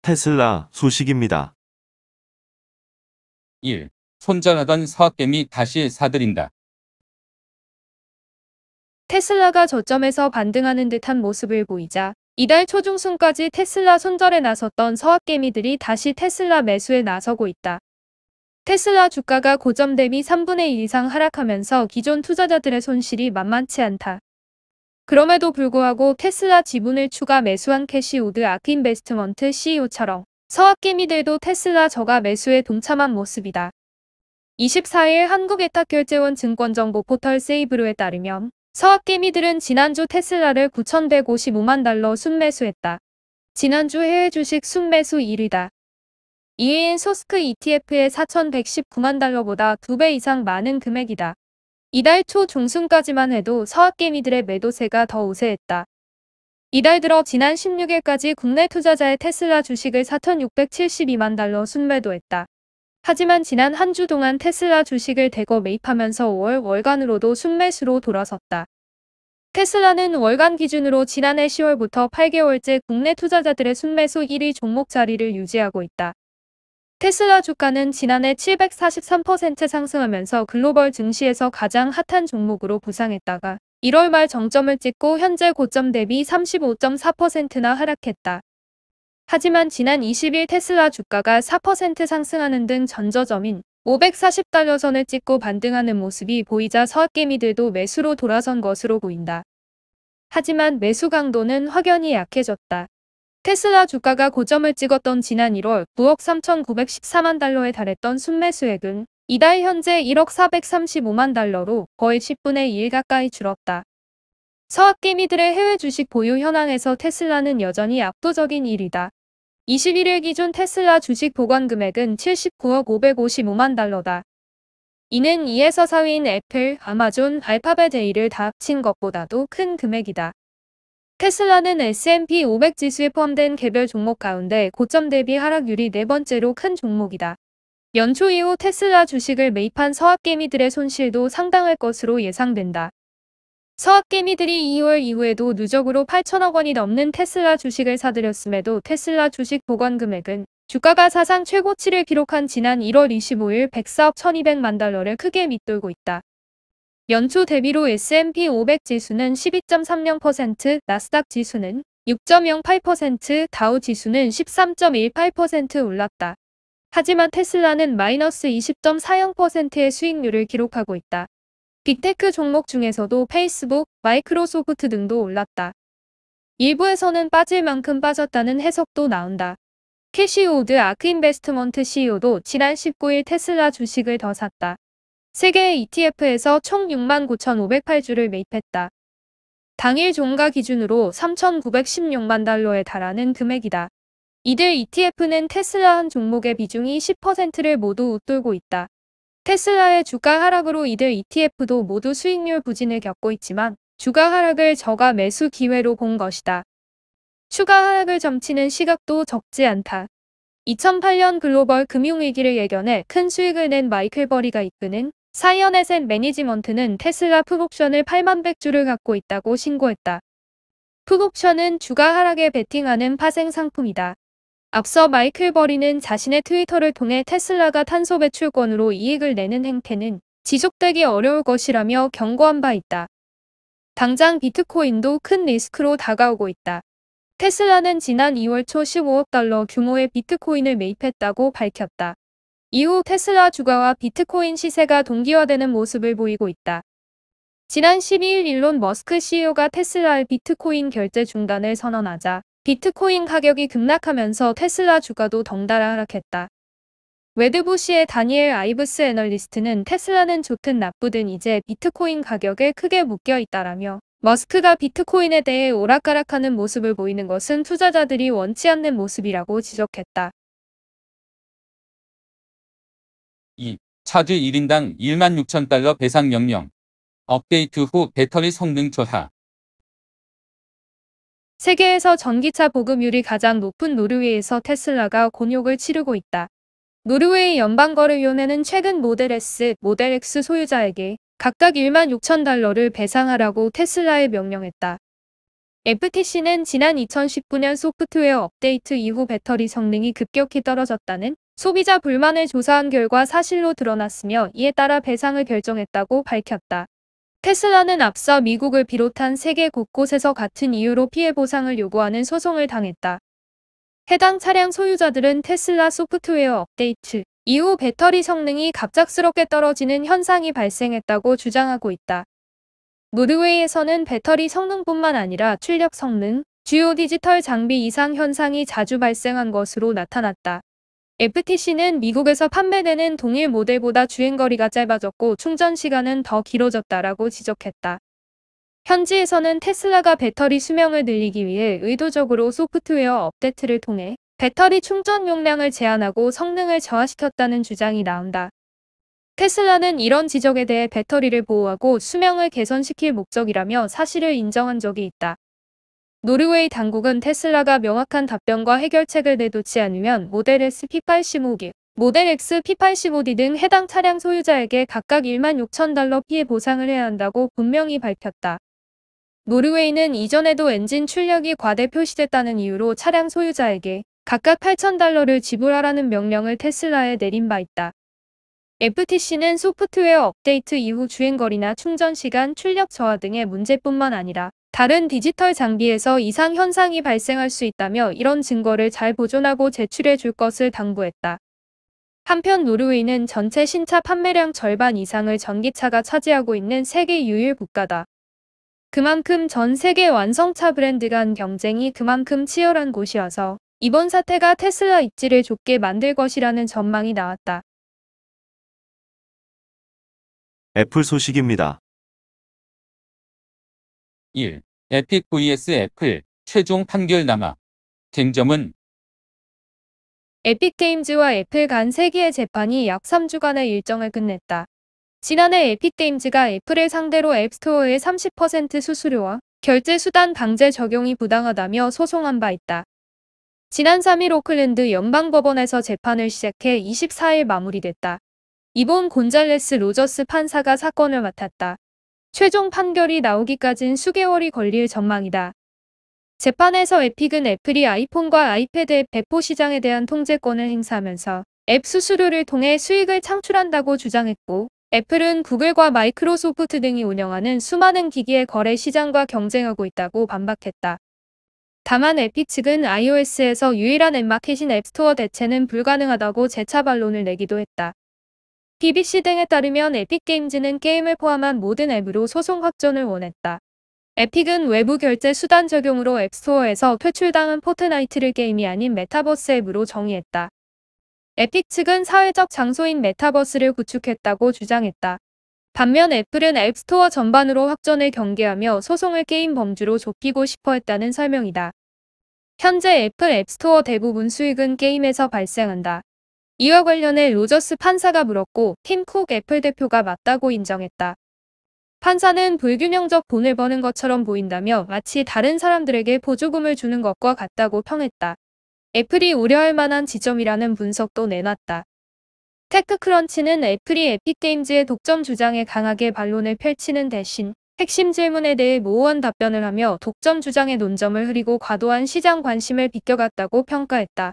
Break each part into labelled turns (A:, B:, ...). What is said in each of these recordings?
A: 테슬라 소식입니다.
B: 1. 손절하던 서학개미 다시 사들인다.
C: 테슬라가 저점에서 반등하는 듯한 모습을 보이자 이달 초중순까지 테슬라 손절에 나섰던 서학개미들이 다시 테슬라 매수에 나서고 있다. 테슬라 주가가 고점 대비 3분의 1 이상 하락하면서 기존 투자자들의 손실이 만만치 않다. 그럼에도 불구하고 테슬라 지분을 추가 매수한 캐시우드 아크인베스트먼트 CEO처럼 서학개미들도 테슬라 저가 매수에 동참한 모습이다. 24일 한국예탁결제원 증권정보 포털 세이브로에 따르면 서학개미들은 지난주 테슬라를 9,155만 달러 순매수했다. 지난주 해외 주식 순매수 1위다. 2위인 소스크 ETF의 4,119만 달러보다 2배 이상 많은 금액이다. 이달 초 중순까지만 해도 서학개미들의 매도세가 더 우세했다. 이달 들어 지난 16일까지 국내 투자자의 테슬라 주식을 4,672만 달러 순매도했다. 하지만 지난 한 주 동안 테슬라 주식을 대거 매입하면서 5월 월간으로도 순매수로 돌아섰다. 테슬라는 월간 기준으로 지난해 10월부터 8개월째 국내 투자자들의 순매수 1위 종목 자리를 유지하고 있다. 테슬라 주가는 지난해 743% 상승하면서 글로벌 증시에서 가장 핫한 종목으로 부상했다가 1월 말 정점을 찍고 현재 고점 대비 35.4%나 하락했다. 하지만 지난 20일 테슬라 주가가 4% 상승하는 등 전저점인 540달러 선을 찍고 반등하는 모습이 보이자 서학개미들도 매수로 돌아선 것으로 보인다. 하지만 매수 강도는 확연히 약해졌다. 테슬라 주가가 고점을 찍었던 지난 1월 9억 3,914만 달러에 달했던 순매수액은 이달 현재 1억 435만 달러로 거의 10분의 1 가까이 줄었다. 서학개미들의 해외 주식 보유 현황에서 테슬라는 여전히 압도적인 1위다. 21일 기준 테슬라 주식 보관 금액은 79억 555만 달러다. 이는 2에서 4위인 애플, 아마존, 알파벳 A를 다 합친 것보다도 큰 금액이다. 테슬라는 S&P 500 지수에 포함된 개별 종목 가운데 고점 대비 하락률이 네 번째로 큰 종목이다. 연초 이후 테슬라 주식을 매입한 서학개미들의 손실도 상당할 것으로 예상된다. 서학개미들이 2월 이후에도 누적으로 8천억 원이 넘는 테슬라 주식을 사들였음에도 테슬라 주식 보관 금액은 주가가 사상 최고치를 기록한 지난 1월 25일 104억 1200만 달러를 크게 밑돌고 있다. 연초 대비로 S&P 500 지수는 12.30%, 나스닥 지수는 6.08%, 다우 지수는 13.18% 올랐다. 하지만 테슬라는 마이너스 20.40%의 수익률을 기록하고 있다. 빅테크 종목 중에서도 페이스북, 마이크로소프트 등도 올랐다. 일부에서는 빠질 만큼 빠졌다는 해석도 나온다. 캐시우드 아크인베스트먼트 CEO도 지난 19일 테슬라 주식을 더 샀다. 세계의 ETF에서 총 69,508주를 매입했다. 당일 종가 기준으로 3,916만 달러에 달하는 금액이다. 이들 ETF는 테슬라 한 종목의 비중이 10%를 모두 웃돌고 있다. 테슬라의 주가 하락으로 이들 ETF도 모두 수익률 부진을 겪고 있지만 주가 하락을 저가 매수 기회로 본 것이다. 추가 하락을 점치는 시각도 적지 않다. 2008년 글로벌 금융위기를 예견해 큰 수익을 낸 마이클 버리가 이끄는 사이언 에셋 매니지먼트는 테슬라 풋옵션을 8만 100주를 갖고 있다고 신고했다. 풋옵션은 주가 하락에 베팅하는 파생 상품이다. 앞서 마이클 버리는 자신의 트위터를 통해 테슬라가 탄소 배출권으로 이익을 내는 행태는 지속되기 어려울 것이라며 경고한 바 있다. 당장 비트코인도 큰 리스크로 다가오고 있다. 테슬라는 지난 2월 초 15억 달러 규모의 비트코인을 매입했다고 밝혔다. 이후 테슬라 주가와 비트코인 시세가 동기화되는 모습을 보이고 있다. 지난 12일 일론 머스크 CEO가 테슬라의 비트코인 결제 중단을 선언하자 비트코인 가격이 급락하면서 테슬라 주가도 덩달아 하락했다. 웨드부시의 다니엘 아이브스 애널리스트는 테슬라는 좋든 나쁘든 이제 비트코인 가격에 크게 묶여 있다라며 머스크가 비트코인에 대해 오락가락하는 모습을 보이는 것은 투자자들이 원치 않는 모습이라고 지적했다.
B: 2. 차주 1인당 16,000달러 배상 명령. 업데이트 후 배터리 성능 저하.
C: 세계에서 전기차 보급률이 가장 높은 노르웨이에서 테슬라가 곤욕을 치르고 있다. 노르웨이 연방거래위원회는 최근 모델 S, 모델 X 소유자에게 각각 16,000달러를 배상하라고 테슬라에 명령했다. FTC는 지난 2019년 소프트웨어 업데이트 이후 배터리 성능이 급격히 떨어졌다는 소비자 불만을 조사한 결과 사실로 드러났으며 이에 따라 배상을 결정했다고 밝혔다. 테슬라는 앞서 미국을 비롯한 세계 곳곳에서 같은 이유로 피해 보상을 요구하는 소송을 당했다. 해당 차량 소유자들은 테슬라 소프트웨어 업데이트 이후 배터리 성능이 갑작스럽게 떨어지는 현상이 발생했다고 주장하고 있다. 노르웨이에서는 배터리 성능뿐만 아니라 출력 성능, 주요 디지털 장비 이상 현상이 자주 발생한 것으로 나타났다. FTC는 미국에서 판매되는 동일 모델보다 주행거리가 짧아졌고 충전 시간은 더 길어졌다라고 지적했다. 현지에서는 테슬라가 배터리 수명을 늘리기 위해 의도적으로 소프트웨어 업데이트를 통해 배터리 충전 용량을 제한하고 성능을 저하시켰다는 주장이 나온다. 테슬라는 이런 지적에 대해 배터리를 보호하고 수명을 개선시킬 목적이라며 사실을 인정한 적이 있다. 노르웨이 당국은 테슬라가 명확한 답변과 해결책을 내놓지 않으면 모델 S P85D, 모델 X P85D 등 해당 차량 소유자에게 각각 16,000달러 피해 보상을 해야 한다고 분명히 밝혔다. 노르웨이는 이전에도 엔진 출력이 과대 표시됐다는 이유로 차량 소유자에게 각각 8,000달러를 지불하라는 명령을 테슬라에 내린 바 있다. FTC는 소프트웨어 업데이트 이후 주행거리나 충전시간, 출력 저하 등의 문제뿐만 아니라 다른 디지털 장비에서 이상 현상이 발생할 수 있다며 이런 증거를 잘 보존하고 제출해 줄 것을 당부했다. 한편 노르웨이는 전체 신차 판매량 절반 이상을 전기차가 차지하고 있는 세계 유일 국가다. 그만큼 전 세계 완성차 브랜드 간 경쟁이 그만큼 치열한 곳이어서 이번 사태가 테슬라 입지를 좁게 만들 것이라는 전망이 나왔다.
A: 애플 소식입니다.
B: 1. 에픽 vs 애플 최종 판결 남아. 쟁점은
C: 에픽게임즈와 애플 간 3개의 재판이 약 3주간의 일정을 끝냈다. 지난해 에픽게임즈가 애플을 상대로 앱스토어의 30% 수수료와 결제 수단 방제 적용이 부당하다며 소송한 바 있다. 지난 3일 오클랜드 연방법원에서 재판을 시작해 24일 마무리됐다. 이본 곤잘레스 로저스 판사가 사건을 맡았다. 최종 판결이 나오기까진 수개월이 걸릴 전망이다. 재판에서 에픽은 애플이 아이폰과 아이패드 앱 배포 시장에 대한 통제권을 행사하면서 앱 수수료를 통해 수익을 창출한다고 주장했고, 애플은 구글과 마이크로소프트 등이 운영하는 수많은 기기의 거래 시장과 경쟁하고 있다고 반박했다. 다만 에픽 측은 iOS에서 유일한 앱마켓인 앱스토어 대체는 불가능하다고 재차 반론을 내기도 했다. BBC 등에 따르면 에픽게임즈는 게임을 포함한 모든 앱으로 소송 확전을 원했다. 에픽은 외부 결제 수단 적용으로 앱스토어에서 퇴출당한 포트나이트를 게임이 아닌 메타버스 앱으로 정의했다. 에픽 측은 사회적 장소인 메타버스를 구축했다고 주장했다. 반면 애플은 앱스토어 전반으로 확전을 경계하며 소송을 게임 범주로 좁히고 싶어 했다는 설명이다. 현재 애플 앱스토어 대부분 수익은 게임에서 발생한다. 이와 관련해 로저스 판사가 물었고 팀 쿡 애플 대표가 맞다고 인정했다. 판사는 불균형적 돈을 버는 것처럼 보인다며 마치 다른 사람들에게 보조금을 주는 것과 같다고 평했다. 애플이 우려할 만한 지점이라는 분석도 내놨다. 테크크런치는 애플이 에픽게임즈의 독점 주장에 강하게 반론을 펼치는 대신 핵심 질문에 대해 모호한 답변을 하며 독점 주장의 논점을 흐리고 과도한 시장 관심을 비껴갔다고 평가했다.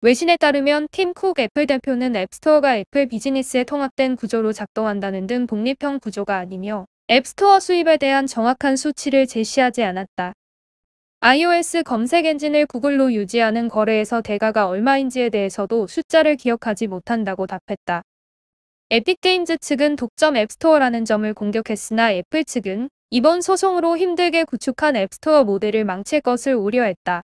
C: 외신에 따르면 팀 쿡 애플 대표는 앱스토어가 애플 비즈니스에 통합된 구조로 작동한다는 등 독립형 구조가 아니며 앱스토어 수입에 대한 정확한 수치를 제시하지 않았다. iOS 검색 엔진을 구글로 유지하는 거래에서 대가가 얼마인지에 대해서도 숫자를 기억하지 못한다고 답했다. 에픽게임즈 측은 독점 앱스토어라는 점을 공격했으나 애플 측은 이번 소송으로 힘들게 구축한 앱스토어 모델을 망칠 것을 우려했다.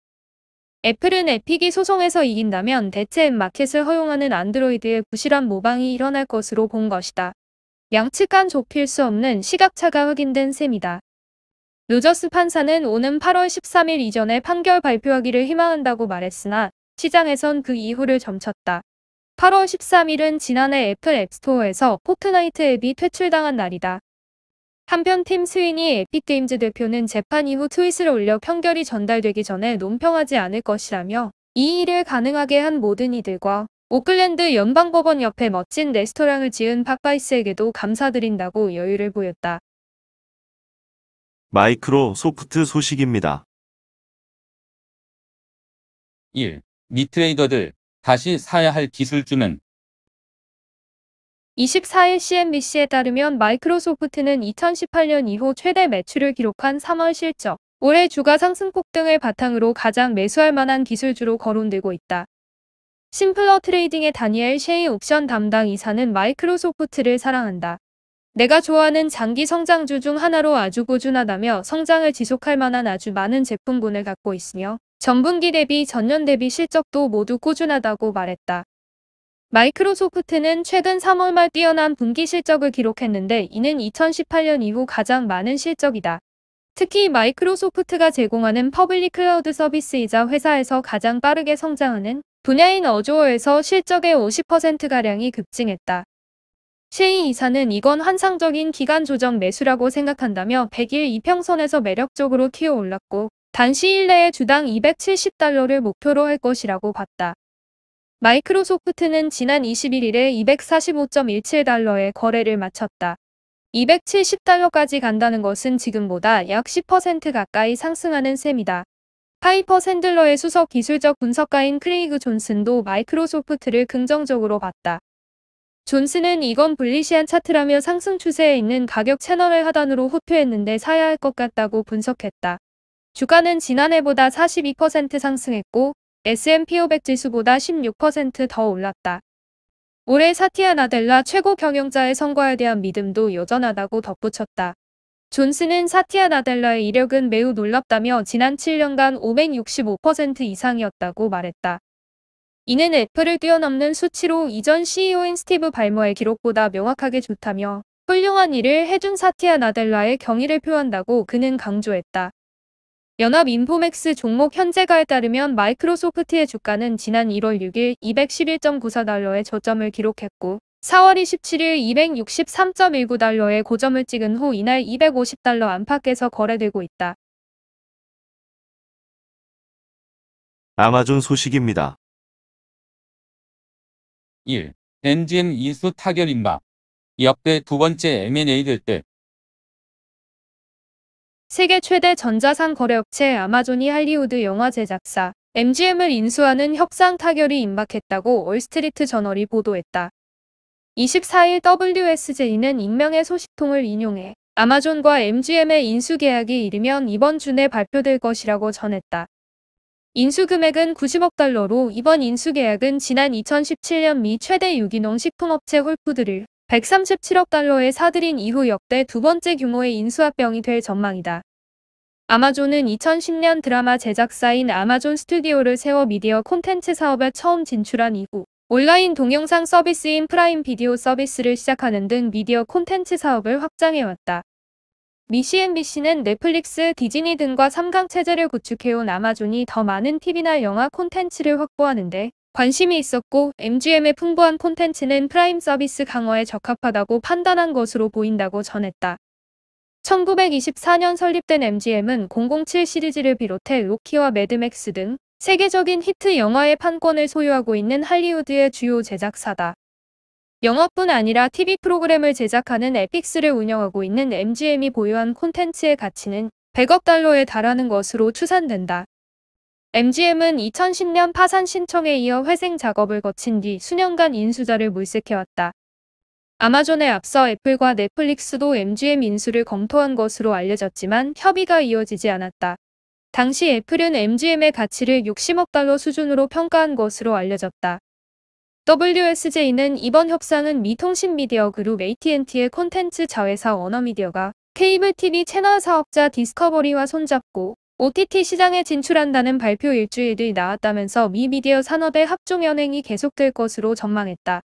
C: 애플은 에픽이 소송에서 이긴다면 대체 앱 마켓을 허용하는 안드로이드의 부실한 모방이 일어날 것으로 본 것이다. 양측 간 좁힐 수 없는 시각차가 확인된 셈이다. 로저스 판사는 오는 8월 13일 이전에 판결 발표하기를 희망한다고 말했으나 시장에선 그 이후를 점쳤다. 8월 13일은 지난해 애플 앱스토어에서 포트나이트 앱이 퇴출당한 날이다. 한편 팀 스위니 에픽게임즈 대표는 재판 이후 트윗을 올려 판결이 전달되기 전에 논평하지 않을 것이라며 이 일을 가능하게 한 모든 이들과 오클랜드 연방법원 옆에 멋진 레스토랑을 지은 팟바이스에게도 감사드린다고 여유를 보였다.
A: 마이크로소프트 소식입니다.
B: 1. 미 트레이더들 다시 사야 할 기술주는
C: 24일 CNBC에 따르면 마이크로소프트는 2018년 이후 최대 매출을 기록한 3월 실적, 올해 주가 상승폭 등을 바탕으로 가장 매수할 만한 기술주로 거론되고 있다. 심플러 트레이딩의 다니엘 셰이 옵션 담당 이사는 마이크로소프트를 사랑한다. 내가 좋아하는 장기 성장주 중 하나로 아주 꾸준하다며 성장을 지속할 만한 아주 많은 제품군을 갖고 있으며 전분기 대비 전년 대비 실적도 모두 꾸준하다고 말했다. 마이크로소프트는 최근 3월 말 뛰어난 분기 실적을 기록했는데 이는 2018년 이후 가장 많은 실적이다. 특히 마이크로소프트가 제공하는 퍼블릭 클라우드 서비스이자 회사에서 가장 빠르게 성장하는 분야인 어조어에서 실적의 50%가량이 급증했다. 셰이 이사는 이건 환상적인 기간 조정 매수라고 생각한다며 100일 이평선에서 매력적으로 튀어 올랐고 단 시일 내에 주당 $270를 목표로 할 것이라고 봤다. 마이크로소프트는 지난 21일에 $245.17에 거래를 마쳤다. $270까지 간다는 것은 지금보다 약 10% 가까이 상승하는 셈이다. 파이퍼 샌들러의 수석 기술적 분석가인 크레이그 존슨도 마이크로소프트를 긍정적으로 봤다. 존슨은 이건 불리시한 차트라며 상승 추세에 있는 가격 채널을 하단으로 호투했는데 사야 할 것 같다고 분석했다. 주가는 지난해보다 42% 상승했고 S&P 500 지수보다 16% 더 올랐다. 올해 사티아 나델라 최고 경영자의 성과에 대한 믿음도 여전하다고 덧붙였다. 존슨은 사티아 나델라의 이력은 매우 놀랍다며 지난 7년간 565% 이상이었다고 말했다. 이는 애플을 뛰어넘는 수치로 이전 CEO인 스티브 발머의 기록보다 명확하게 좋다며 훌륭한 일을 해준 사티아 나델라의 경의를 표한다고 그는 강조했다. 연합인포맥스 종목 현재가에 따르면 마이크로소프트의 주가는 지난 1월 6일 $211.94의 저점을 기록했고 4월 27일 $263.19의 고점을 찍은 후 이날 $250 안팎에서 거래되고 있다.
A: 아마존 소식입니다.
B: 1. MGM 인수 타결 임박. 역대 두 번째 M&A 될 때
C: 세계 최대 전자상 거래업체 아마존이 할리우드 영화 제작사 MGM을 인수하는 협상 타결이 임박했다고 월스트리트 저널이 보도했다. 24일 WSJ는 익명의 소식통을 인용해 아마존과 MGM의 인수 계약이 이르면 이번 주 내 발표될 것이라고 전했다. 인수 금액은 $90억, 이번 인수 계약은 지난 2017년 미 최대 유기농 식품업체 홀푸드를 $137억 사들인 이후 역대 두 번째 규모의 인수합병이 될 전망이다. 아마존은 2010년 드라마 제작사인 아마존 스튜디오를 세워 미디어 콘텐츠 사업에 처음 진출한 이후 온라인 동영상 서비스인 프라임 비디오 서비스를 시작하는 등 미디어 콘텐츠 사업을 확장해왔다. 미 CNBC는 넷플릭스, 디즈니 등과 3강 체제를 구축해온 아마존이 더 많은 TV나 영화 콘텐츠를 확보하는데 관심이 있었고 MGM의 풍부한 콘텐츠는 프라임 서비스 강화에 적합하다고 판단한 것으로 보인다고 전했다. 1924년 설립된 MGM은 007 시리즈를 비롯해 로키와 매드맥스 등 세계적인 히트 영화의 판권을 소유하고 있는 할리우드의 주요 제작사다. 영화뿐 아니라 TV 프로그램을 제작하는 에픽스를 운영하고 있는 MGM이 보유한 콘텐츠의 가치는 $100억 달하는 것으로 추산된다. MGM은 2010년 파산 신청에 이어 회생 작업을 거친 뒤 수년간 인수자를 물색해왔다. 아마존에 앞서 애플과 넷플릭스도 MGM 인수를 검토한 것으로 알려졌지만 협의가 이어지지 않았다. 당시 애플은 MGM의 가치를 $60억 수준으로 평가한 것으로 알려졌다. WSJ는 이번 협상은 미 통신미디어 그룹 AT&T의 콘텐츠 자회사 워너미디어가 케이블 TV 채널 사업자 디스커버리와 손잡고 OTT 시장에 진출한다는 발표 일주일 뒤 나왔다면서 미 미디어 산업의 합종 연행이 계속될 것으로 전망했다.